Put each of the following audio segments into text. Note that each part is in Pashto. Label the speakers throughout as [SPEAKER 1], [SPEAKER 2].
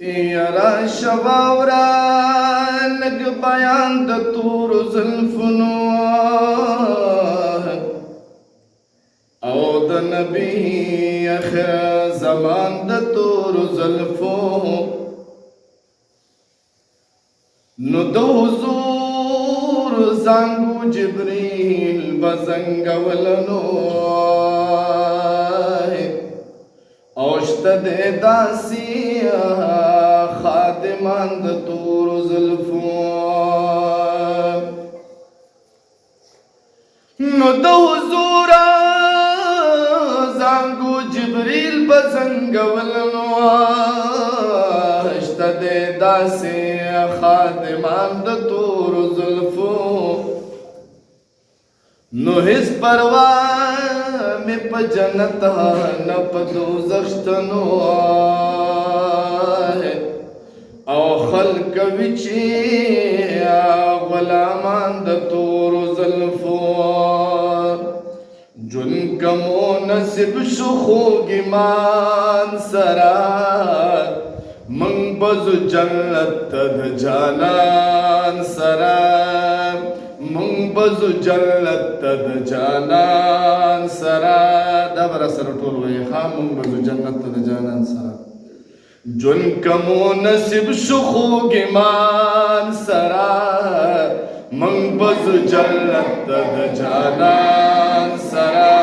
[SPEAKER 1] یرا شواورا لگ بیان د تور زلفنو او د نبی اخر زمان د تور زلفو نو د حضور زانگو جبریل بزنگ ولنو اوشت دے داسی خادمان د تور زلفو نو د حضور زانگو جبریل بزنگ ولنو اوشت دے داسی خادمان د تور زلفو نو هیڅ پروا می په جنت نه په دوزخ شتنو او خلق وی چې غلامان د تور زلفو جن کمو نصیب شو خوږمان سرا من بزو جنت د جانان سرا من بزو جنت د جانان سرا دا برا سر ټول وای خام من بزو جنت د جانان سرا جن کمو نصیب شو خوږمان سرا من بزو جنت د جانان سرا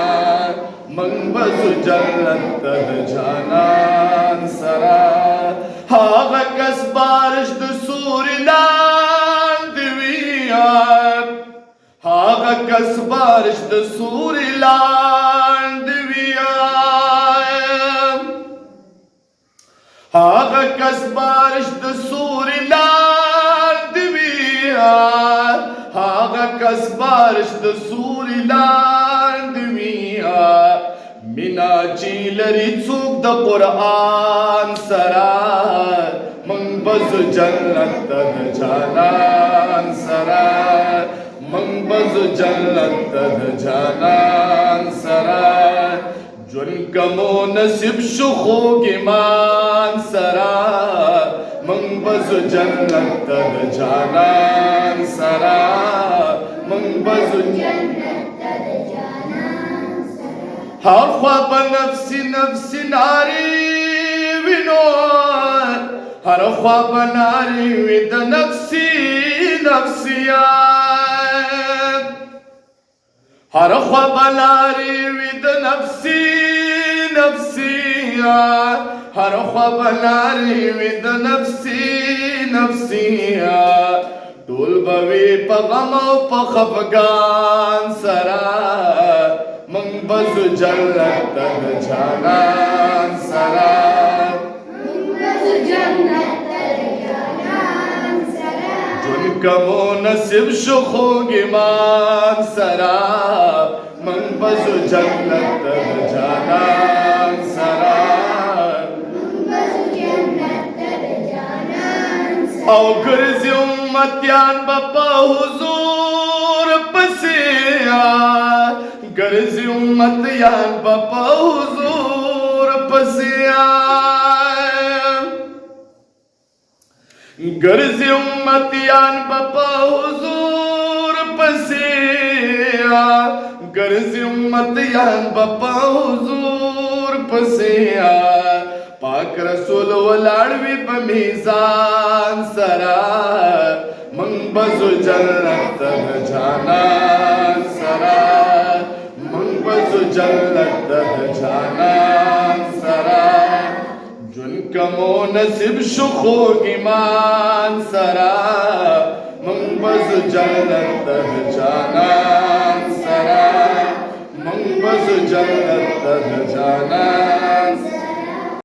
[SPEAKER 1] من بزو جنت د جانان سرا هاغه کس بارش د سوري لاندې وي هاغه کس بارش د سوري لاندې وي هاغه کس بارش د سوري لاندې وي هاغه کس بارش د سوري لاندې وي مینا چې لري څوک د قرآن سره من بزو جنت د جانان سره من بزو جنت د جانان سره جون کمو نصیب شو خوږمان سره من بزو جنت د جانان سره من بزو هر خوا به نفسی نفسی ناری وینو هر خوا به ناری وی د نفسی نفسیات هر خوا به ناری وی د نفسی نفسیات هر خوا به ناری وی د نفسی نفسیات ټول به وی په غم او په خفګان سره من بزو جنت د جانان سرا من بزو جنت د جانان سرا جون کمو نصیب شو خوږمان سرا من بزو جنت د جانان سرا من بزو جنت د جانان سرا او ګرځي امتیان په حضور پسې گرزی امتیان بپا حضور پسیا گرزی امتیان بپا حضور پسیا گرزی امتیان بپا حضور پسیا پاک رسول ولاړوي په میزان سرا من بزو جنت د جانان سرا جنت د جانان سرا جون کمو نصیب شو خوږمان سرا من بزو جنت د